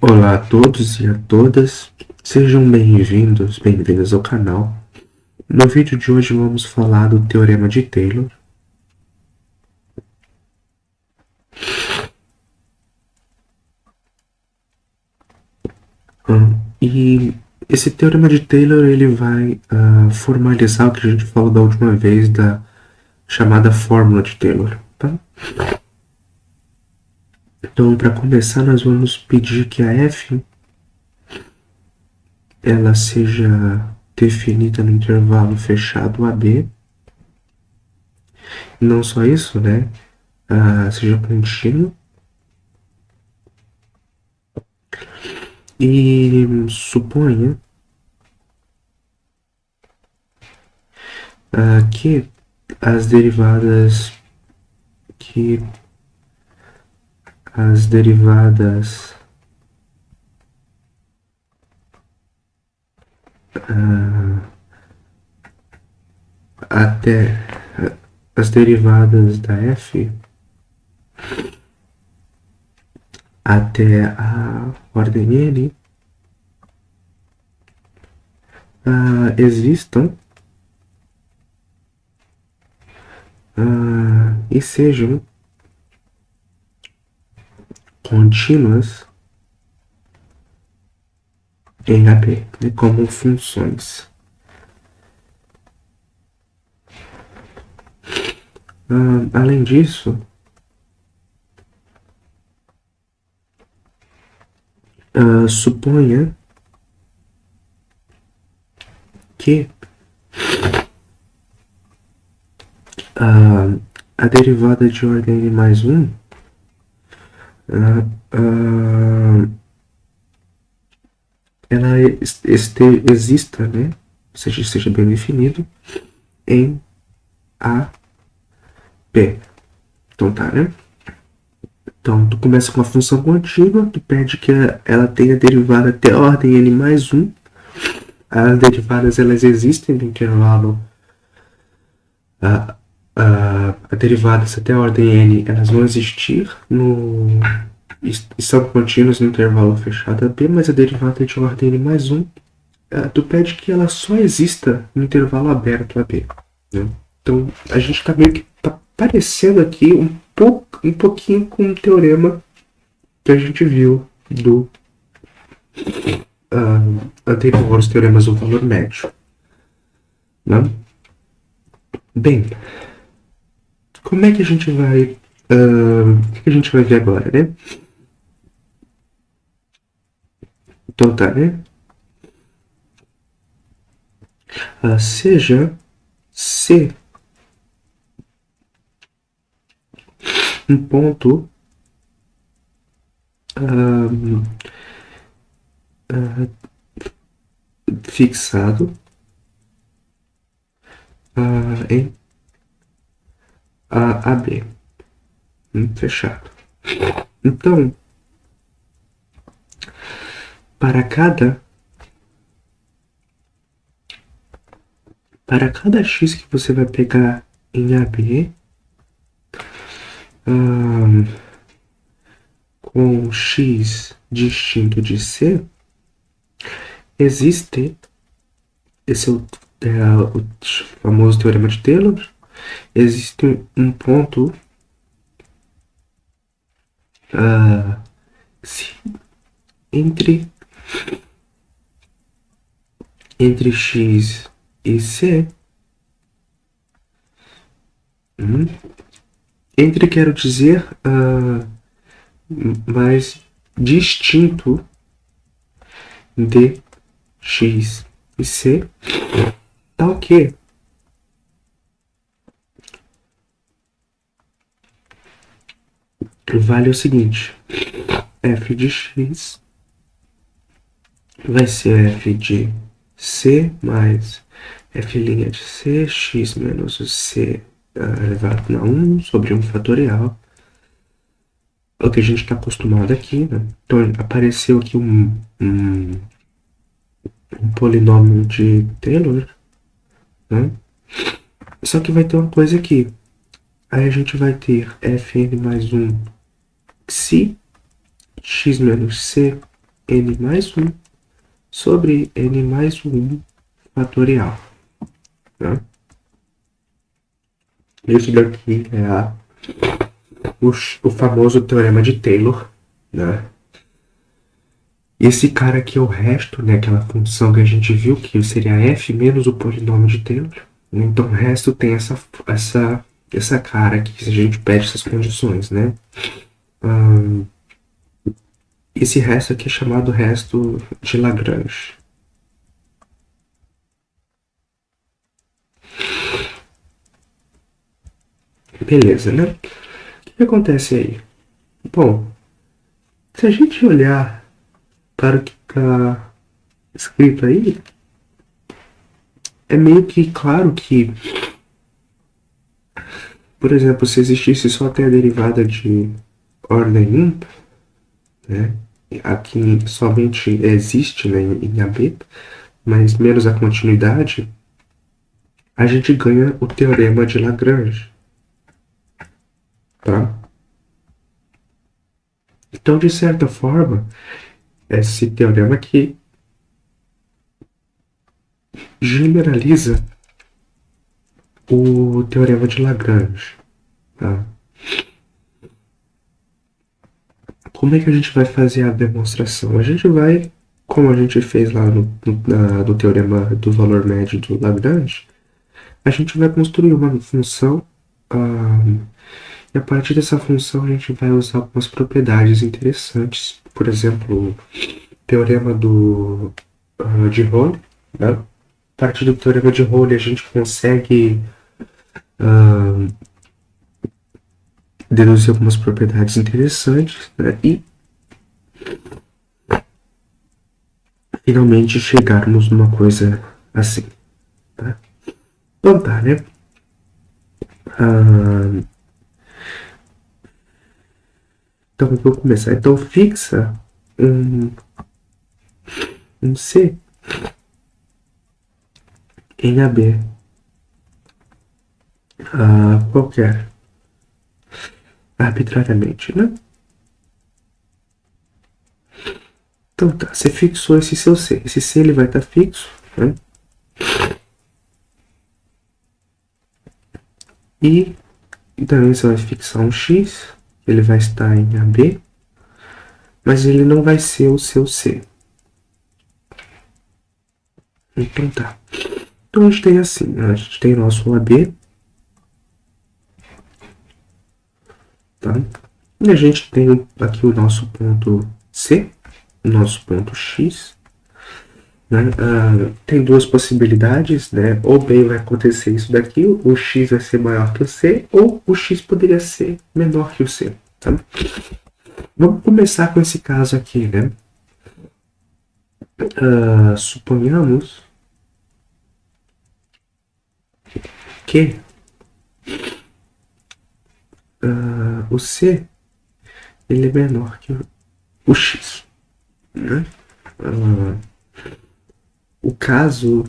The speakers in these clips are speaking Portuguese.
Olá a todos e a todas, sejam bem-vindas ao canal. No vídeo de hoje vamos falar do Teorema de Taylor. E esse Teorema de Taylor ele vai formalizar o que a gente falou da última vez da chamada Fórmula de Taylor. Tá? Então, para começar, nós vamos pedir que a f ela seja definida no intervalo fechado AB. Não só isso, né? Seja contínua. E suponha que as derivadas que as derivadas até as derivadas da f até a ordem n existam e sejam contínuas em AB, né, como funções. Além disso, suponha que a derivada de ordem n mais 1 ela exista, né? Seja bem definido em A, B. Então tá, né? Então, tu começa com uma função contínua, tu pede que ela tenha derivada até a ordem n mais 1. As derivadas, elas existem no intervalo derivadas até a ordem n, elas vão existir e são contínuas no intervalo fechado AB, mas a derivada de ordem n mais 1, tu pede que ela só exista no intervalo aberto AB. Né? Então, a gente está meio que parecendo aqui um pouquinho com o teorema que a gente viu do anterior aos teoremas do valor médio. Né? Bem, como é que a gente vai... o que a gente vai ver agora, né? Então tá, né? Seja C um ponto fixado em AB, fechado. Então, para cada x que você vai pegar em AB, com x distinto de C, existe, esse é o famoso teorema de Taylor, existe um ponto entre x e C, entre, quero dizer, mais distinto de x e C, tal que vale o seguinte: f de x vai ser f de C mais f' de C, x menos o C elevado na 1 sobre 1 fatorial. É o que a gente está acostumado aqui, né? Então, apareceu aqui um polinômio de Taylor, né? Só que vai ter uma coisa aqui. Aí a gente vai ter fn mais 1 psi x menos c n mais 1 sobre n mais 1 fatorial. Tá? Esse daqui é o famoso teorema de Taylor, né? E esse cara aqui é o resto, né? Aquela função que a gente viu, que seria f menos o polinômio de Taylor. Então o resto tem essa cara aqui, se a gente pede essas condições, né? Esse resto aqui é chamado resto de Lagrange. Beleza, né? O que acontece aí? Bom, se a gente olhar para o que está escrito aí, é meio que claro que, por exemplo, se existisse só até a derivada de ordem ímpar, né? Aqui somente existe, né, em AB, mas menos a continuidade, a gente ganha o teorema de Lagrange. Tá? Então, de certa forma, esse teorema aqui generaliza o teorema de Lagrange. Tá? Como é que a gente vai fazer a demonstração? A gente vai, como a gente fez lá no teorema do valor médio do Lagrange, a gente vai construir uma função e a partir dessa função a gente vai usar algumas propriedades interessantes. Por exemplo, o teorema de Rowle. Né? A partir do teorema de Rowle a gente consegue deduzir algumas propriedades interessantes, né? E finalmente chegarmos numa coisa assim. Tá? Então tá, né? Então eu vou começar. Então fixa um C em AB qualquer, arbitrariamente, né? Então tá, você fixou esse seu C. Esse C ele vai estar fixo, né? E também você vai fixar um X, ele vai estar em AB, mas ele não vai ser o seu C. Então tá. Então a gente tem assim, né? A gente tem nosso AB, tá? E a gente tem aqui o nosso ponto C, o nosso ponto X. Né? Tem duas possibilidades, né? Ou bem vai acontecer isso daqui, o X vai ser maior que o C, ou o X poderia ser menor que o C. Tá? Vamos começar com esse caso aqui, né? Suponhamos que o C ele é menor que o X. Né? O caso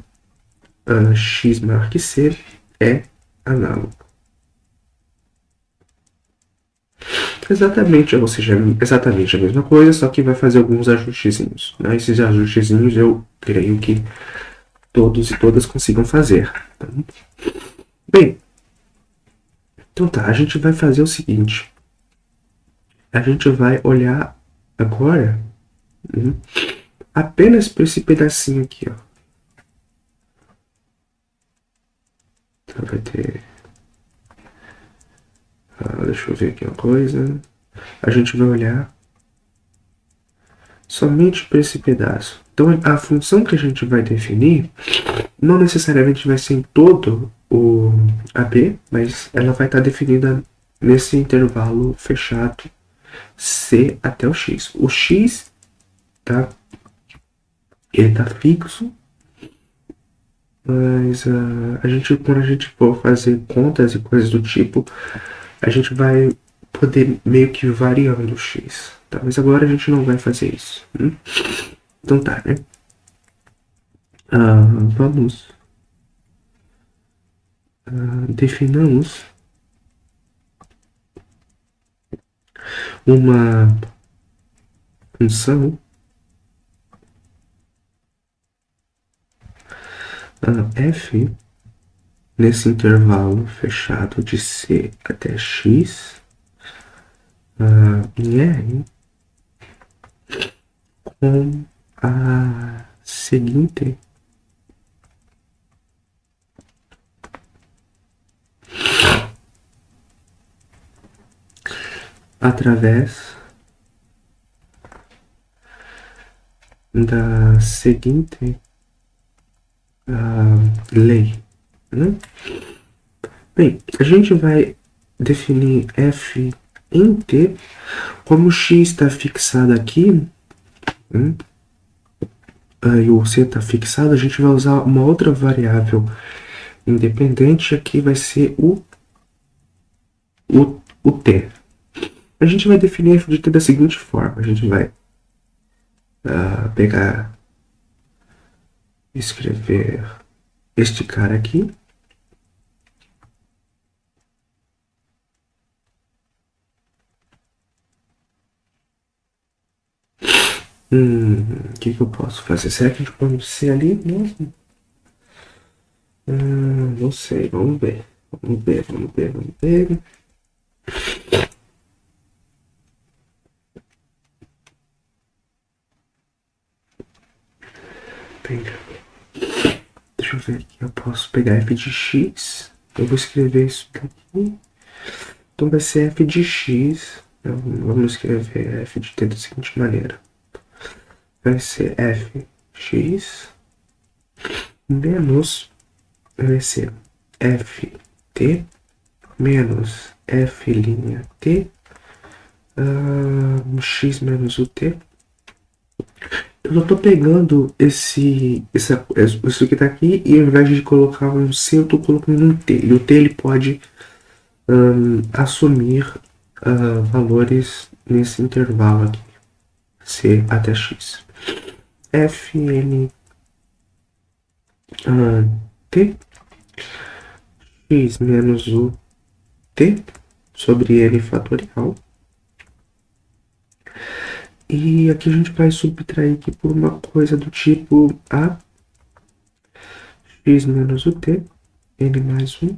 X maior que C é análogo. Exatamente, ou seja, exatamente a mesma coisa, só que vai fazer alguns ajustezinhos. Né? Esses ajustezinhos eu creio que todos e todas consigam fazer. Tá? Bem, então tá, a gente vai fazer o seguinte. A gente vai olhar agora apenas para esse pedacinho aqui, ó. Então vai ter... deixa eu ver aqui uma coisa. A gente vai olhar somente para esse pedaço. Então a função que a gente vai definir não necessariamente vai ser em todo o AB, mas ela vai estar definida nesse intervalo fechado C até o X. O X tá, ele tá fixo, mas quando a gente for fazer contas e coisas do tipo, a gente vai poder meio que variando o X. Tá? Mas agora a gente não vai fazer isso. Então tá, né? Vamos definamos uma função f nesse intervalo fechado de C até X em R com a seguinte através da seguinte lei, né? Bem, a gente vai definir f em t, como x está fixado aqui, né? E o c está fixado, a gente vai usar uma outra variável independente, aqui vai ser o t. A gente vai definir f de t da seguinte forma, a gente vai escrever este cara aqui, o que eu posso fazer? Será que a gente pode ser ali mesmo? Não sei, vamos ver. Vamos ver. Bem, deixa eu ver aqui. Eu posso pegar f de x. Eu vou escrever isso daqui. Então vai ser f de x. Então, vamos escrever f de t da seguinte maneira. Vai ser fx menos, vai ser ft menos f', x menos o t. Eu só tô pegando isso que tá aqui, e ao invés de colocar um c, eu tô colocando um t. E o t ele pode assumir valores nesse intervalo aqui, c até x. Fn t, x menos o t sobre n fatorial. E aqui a gente vai subtrair aqui por uma coisa do tipo a x menos o t, n mais 1,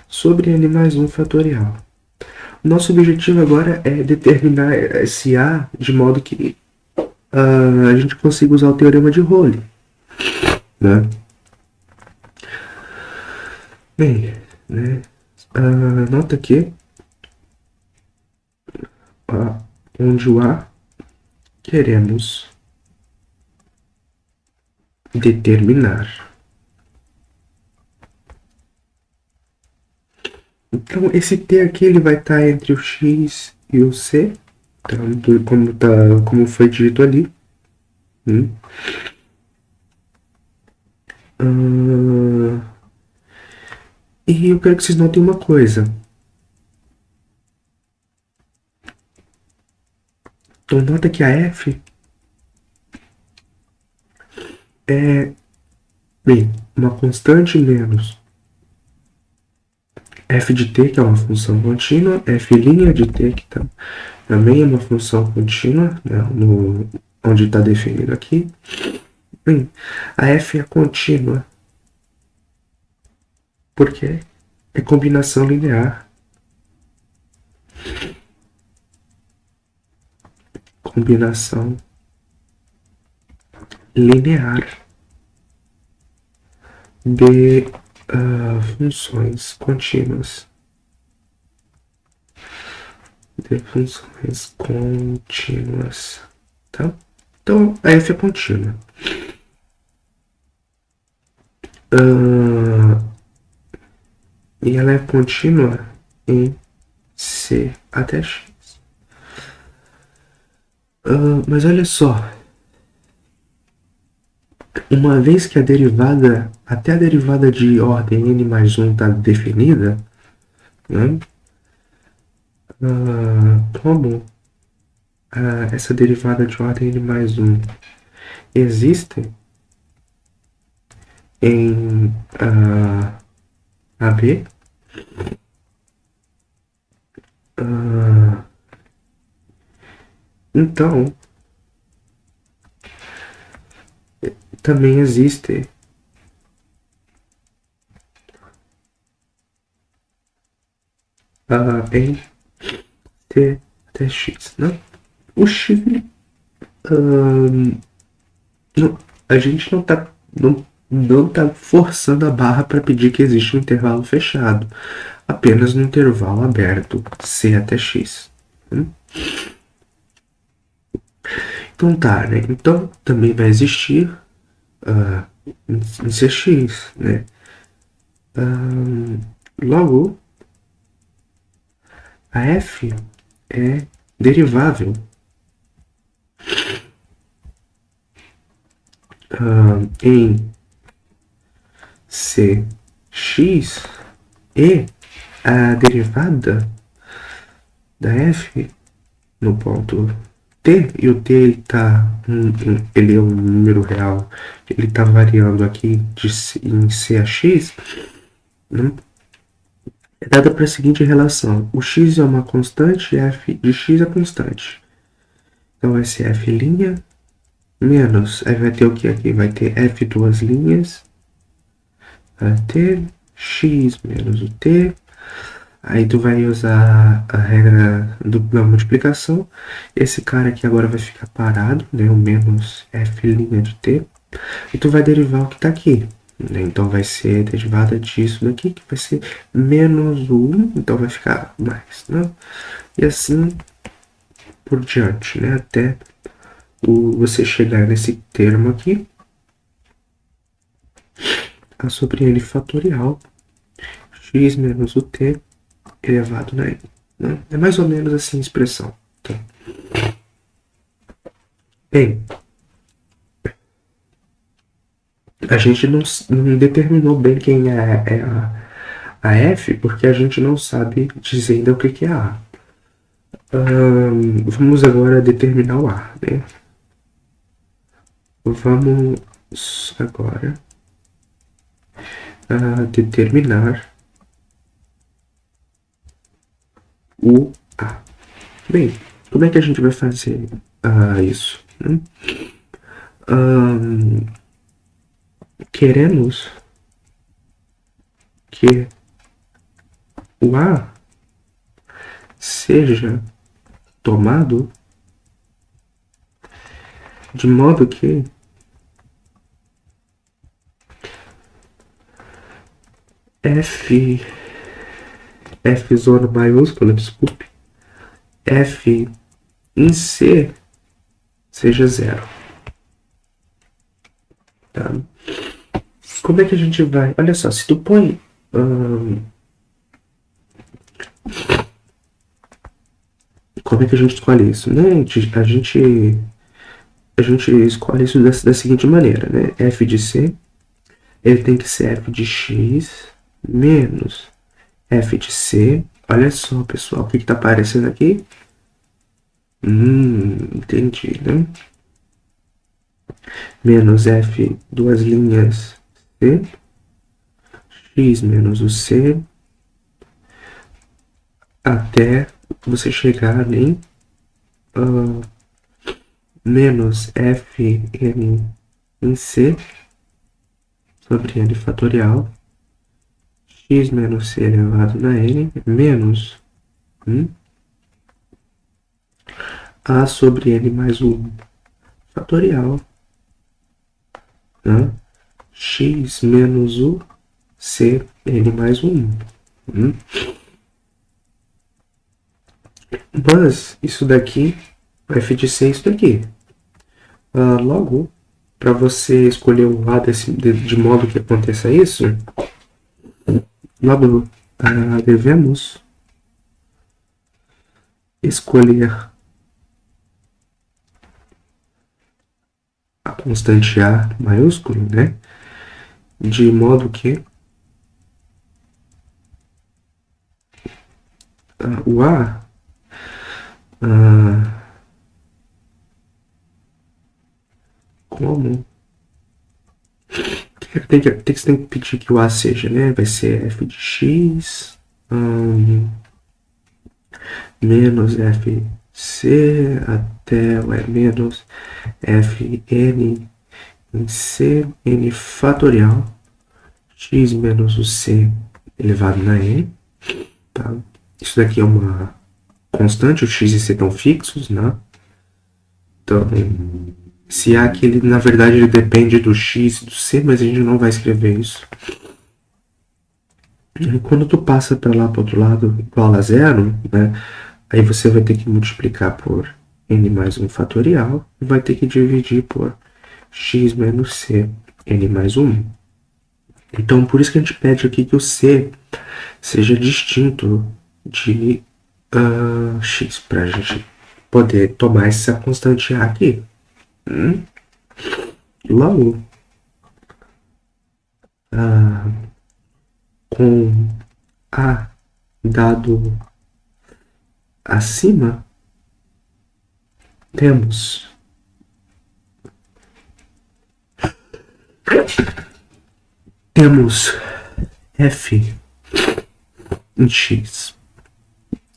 sobre n mais 1 fatorial. Nosso objetivo agora é determinar esse a de modo que a gente consiga usar o teorema de Rowley, né? Bem, né? Nota que onde o a queremos determinar. Então, esse t aqui ele vai estar entre o x e o c, como foi dito ali. E eu quero que vocês notem uma coisa. Então, nota que a f é, bem, uma constante menos f de t, que é uma função contínua, f' de t, que também é uma função contínua, né, onde está definido aqui. Bem, a f é contínua porque é combinação linear. Combinação linear de funções contínuas. De funções contínuas. Tá? Então, a f é contínua. E ela é contínua em C até X. Mas olha só. Uma vez que até a derivada de ordem n mais 1 está definida, né? Como essa derivada de ordem n mais 1 existe em AB, então também existe em t até x, né? O x, não, a gente não tá forçando a barra para pedir que exista um intervalo fechado, apenas no intervalo aberto, c até x. Então tá, né? Então também vai existir em cx, né? Logo, a f é derivável em cx e a derivada da f no ponto t, e o t ele é um número real, ele está variando aqui em c a x, né? É dada para a seguinte relação: o x é uma constante e f de x é constante. Então vai ser f' menos, aí vai ter o que aqui? Vai ter f duas linhas, vai ter x menos o t. Aí tu vai usar a regra da multiplicação. Esse cara aqui agora vai ficar parado, né? O menos f' de t. E tu vai derivar o que está aqui, né? Então vai ser derivada disso daqui, que vai ser menos o 1, então vai ficar mais, né? E assim por diante, né? Até você chegar nesse termo aqui, a sobre n fatorial, x menos o t elevado na n. Né? É mais ou menos assim a expressão. Tá? Bem, a gente não determinou bem quem é a f, porque a gente não sabe dizer ainda o que é a. Vamos agora determinar o a, né? Vamos agora determinar o a. Bem, como é que a gente vai fazer isso? Né? Queremos que o a seja tomado de modo que F zona maiúscula, desculpe, F em C seja zero. Tá? Como é que a gente vai? Olha só, se tu põe como é que a gente escolhe isso, né? A gente escolhe isso da seguinte maneira, né? F de C, ele tem que ser F de X menos F de C. Olha só, pessoal, o que está aparecendo aqui? Entendi, né? Menos F, duas linhas C, X menos o C, até você chegar em menos Fn em C sobre n fatorial, x menos c elevado na n, menos a sobre n mais 1 fatorial, né? X menos o c n mais 1. Mas isso daqui, o f de c é isso daqui. Logo, para você escolher o a de modo que aconteça isso, logo devemos escolher a constante a maiúsculo, né? De modo que o a como tem que pedir que o a seja, né? Vai ser f de x menos fc até menos fn em c n fatorial x menos o c elevado na n, tá? Isso daqui é uma constante, o x e c estão fixos, né? Então, se A aqui, ele, na verdade, ele depende do x e do c, mas a gente não vai escrever isso. E quando tu passa para lá, para outro lado, igual a zero, né? Aí você vai ter que multiplicar por n mais 1 fatorial e vai ter que dividir por x menos c, n mais 1. Então, por isso que a gente pede aqui que o c seja distinto de x, para a gente poder tomar essa constante a aqui. Logo, com a dado acima, temos f em x.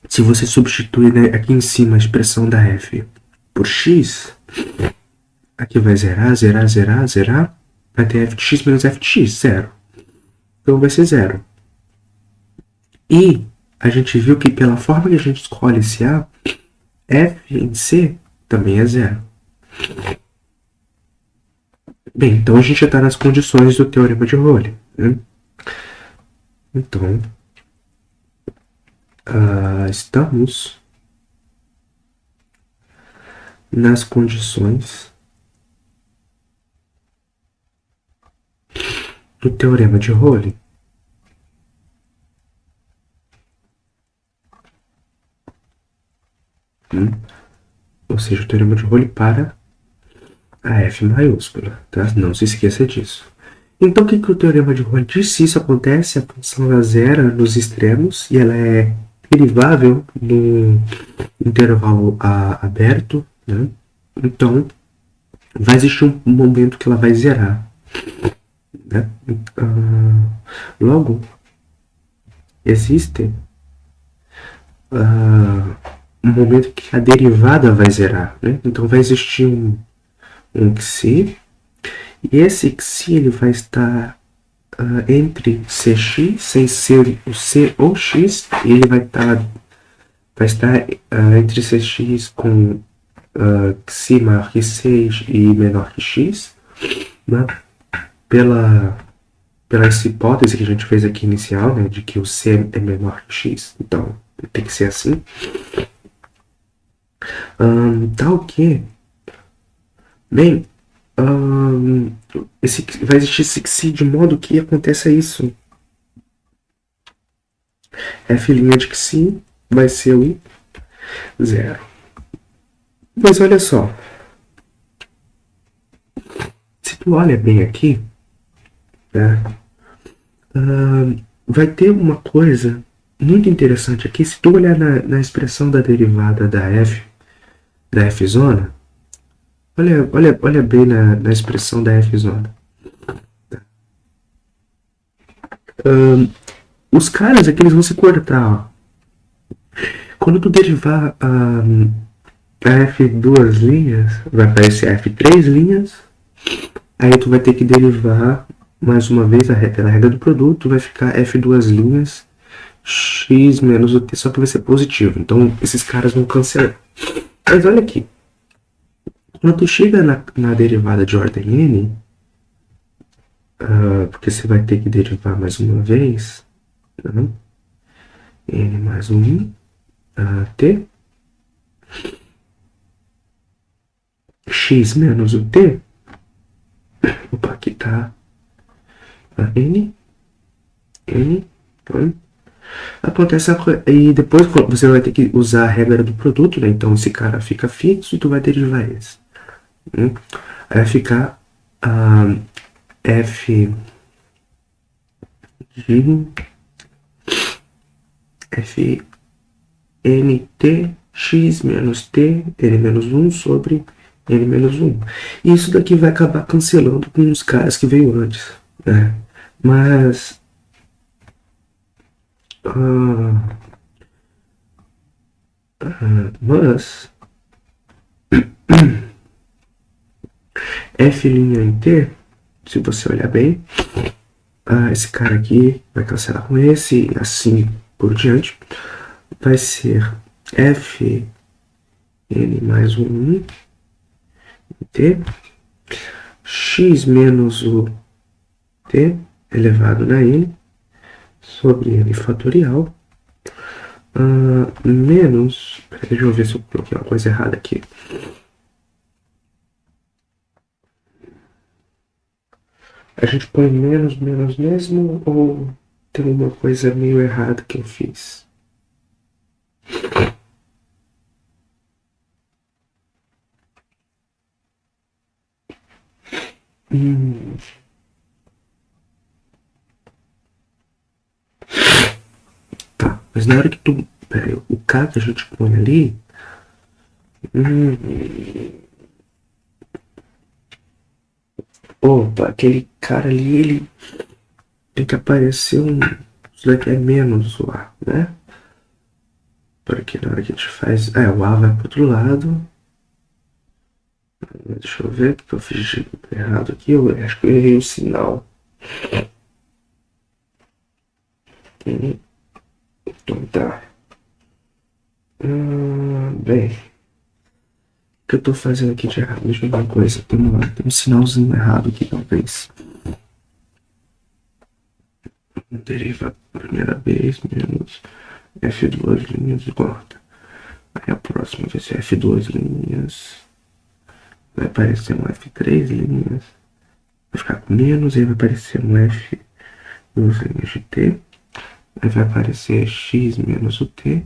Se você substituir, né, aqui em cima a expressão da f por x, aqui vai zerar, zerar, zerar, zerar. Vai ter f de x menos f de x, zero. Então vai ser zero. E a gente viu que pela forma que a gente escolhe esse a, f em c também é zero. Bem, então a gente já está nas condições do teorema de Rowley, né? Então, estamos nas condições do teorema de Rowley. Ou seja, o teorema de Rowley para a f maiúscula, tá? Não se esqueça disso. Então, o que o teorema de Rowley diz? Se isso acontece, a função ela zera nos extremos e ela é derivável no intervalo aberto, né? Então, vai existir um momento que ela vai zerar, né? Logo, existe um momento que a derivada vai zerar, né? Então, vai existir um xi, e esse xi ele vai estar entre cx, sem ser o c ou x, e ele vai estar entre cx com xi maior que 6 e menor que x, né? Pela essa hipótese que a gente fez aqui inicial, né, de que o c é menor que x, então tem que ser assim. Tal que, bem, vai existir esse xi de modo que aconteça isso. F' de xi vai ser o zero. Mas olha só, se tu olha bem aqui, né, vai ter uma coisa muito interessante aqui. Se tu olhar na expressão da derivada da f zona, olha bem na expressão da f zona. Os caras aqui eles vão se cortar, ó. Quando tu derivar a f duas linhas, vai aparecer f três linhas. Aí tu vai ter que derivar mais uma vez pela regra do produto, vai ficar f duas linhas x menos o t, só que vai ser positivo. Então esses caras vão cancelar. Mas olha aqui, quando tu chega na derivada de ordem n, porque você vai ter que derivar mais uma vez, né? N mais 1 t, x menos o t, opa, aqui tá n, acontece e depois você vai ter que usar a regra do produto, né? Então esse cara fica fixo e tu vai derivar esse. Aí vai ficar f de f nt x menos t n menos 1 sobre n menos 1. E isso daqui vai acabar cancelando com os caras que veio antes, né? Mas f' em t, se você olhar bem, esse cara aqui vai cancelar com esse, e assim por diante. vai ser Fn mais 1 t, x menos o t elevado na n, sobre n fatorial, menos... Peraí, deixa eu ver se eu coloquei uma coisa errada aqui. A gente põe menos mesmo, ou tem uma coisa meio errada que eu fiz? Tá, mas na hora que tu... Pera aí, o K que a gente põe ali... Opa, aquele cara ali, ele tem que aparecer um... Isso daqui é menos o A, né? Porque na hora que a gente faz... o A vai pro outro lado. Deixa eu ver o que eu fiz errado aqui. Eu acho que eu errei o sinal. Então tá. Bem. O que eu tô fazendo aqui de errado? Deixa eu ver uma coisa. Tem um sinalzinho errado aqui, talvez. Deriva a primeira vez menos F2 linhas de corta. Aí a próxima vai ser F2 linhas. Vai aparecer um F3 linhas. Vai ficar com menos, aí vai aparecer um F2 linhas de T. Aí vai aparecer X menos o T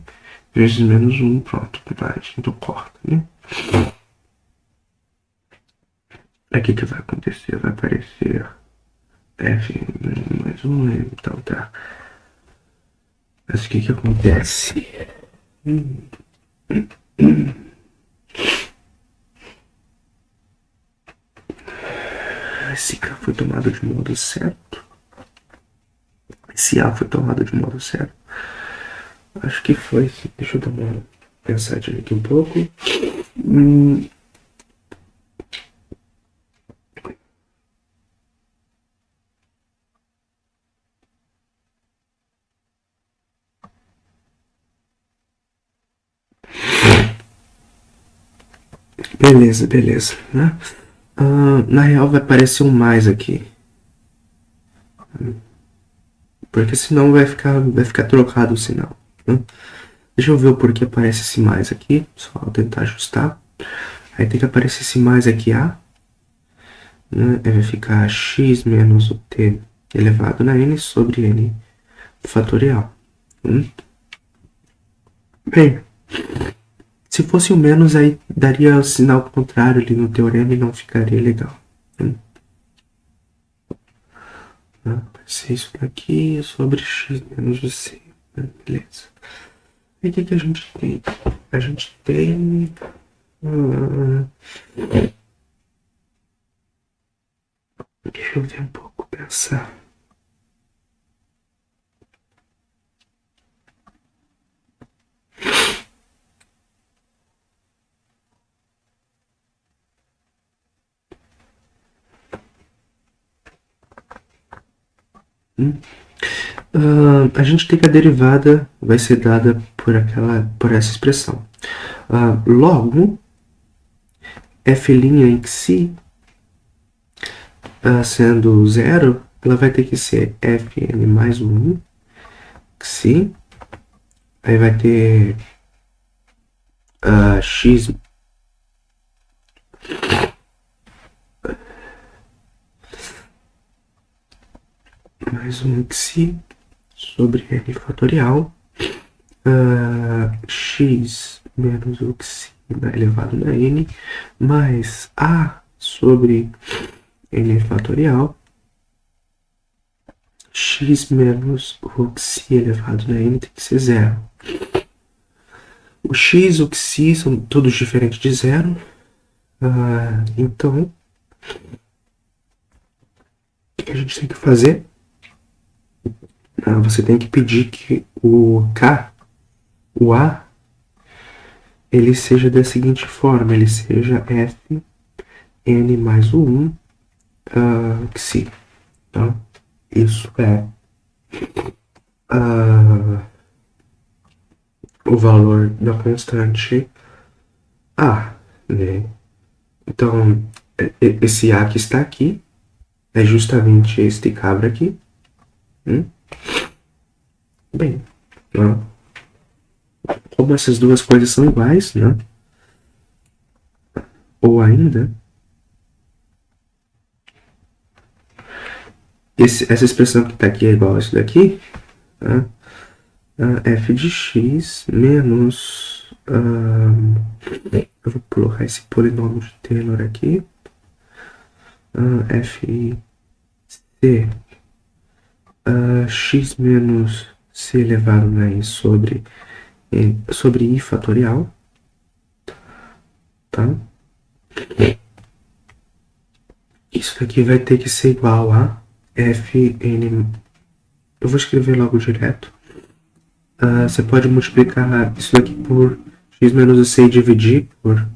vezes menos 1, pronto, vai, então corta, né? Aqui que vai acontecer? Vai aparecer F mais 1, então tá. Mas o que acontece? Esse K foi tomado de modo certo. Esse A foi tomado de modo certo. Acho que foi. Deixa eu dar uma pensadinha aqui um pouco. Beleza, né? Na real vai aparecer um mais aqui. Porque senão vai ficar trocado o sinal, né? Deixa eu ver o porquê aparece esse mais aqui. Só tentar ajustar. Aí tem que aparecer esse mais aqui A. Né? Aí vai ficar x menos o t elevado na n sobre n fatorial. Bem, se fosse o menos, aí daria o sinal contrário ali no teorema e não ficaria legal. Vai ser isso daqui sobre x menos o c. Beleza. E o que a gente tem? A gente tem... Deixa eu ver um pouco, pensar. A gente tem que a derivada vai ser dada por essa expressão. Logo, f' em si, sendo zero, ela vai ter que ser fn mais 1 xi, aí vai ter x mais 1 xi sobre n fatorial, x menos o xi elevado na n, mais a sobre n fatorial, x menos o xi elevado na n tem que ser zero. O x e o xi são todos diferentes de zero, então o que a gente tem que fazer? Você tem que pedir que o K, o A, ele seja da seguinte forma, ele seja f n mais o 1 xi. Então, isso é o valor da constante A, né? Então, esse A que está aqui é justamente este cabra aqui. Bem, né? Como essas duas coisas são iguais, né? Ou ainda, essa expressão que está aqui é igual a isso daqui, tá? F de x menos... eu vou colocar esse polinômio de Taylor aqui. F c x menos c elevado a i sobre i fatorial, tá? Isso daqui vai ter que ser igual a fn. Eu vou escrever logo direto. Você pode multiplicar isso daqui por x menos c e dividir por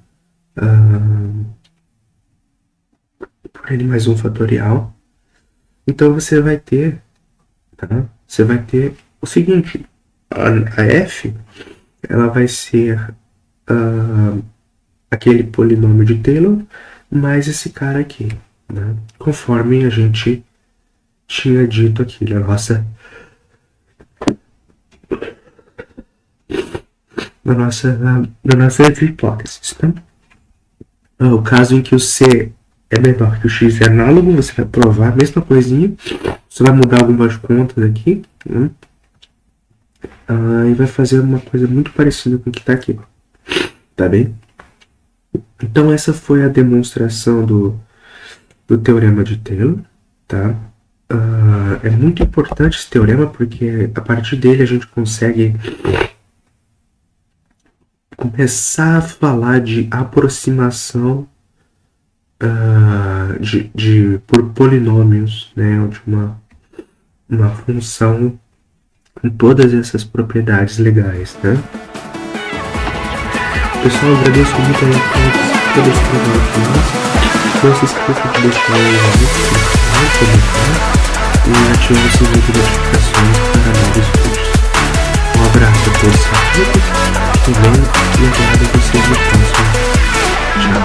n mais 1 fatorial. Então você vai ter, tá? Você vai ter o seguinte: a f ela vai ser aquele polinômio de Taylor mais esse cara aqui, né? Conforme a gente tinha dito aqui na nossas hipóteses, tá? O caso em que o C é menor que o X é análogo, você vai provar a mesma coisinha, você vai mudar algumas contas aqui, né? E vai fazer uma coisa muito parecida com o que está aqui, tá bem? Então essa foi a demonstração do teorema de Taylor, tá? É muito importante esse teorema porque a partir dele a gente consegue começar a falar de aproximação por polinômios, né, de uma função com todas essas propriedades legais, né? Pessoal, eu agradeço muito a todos esse canal aqui. Não se esqueça de deixar o like, comentar e ativar o sininho de notificações para novos vídeos. Um abraço a todos e aguardo vocês no próximo. Tchau.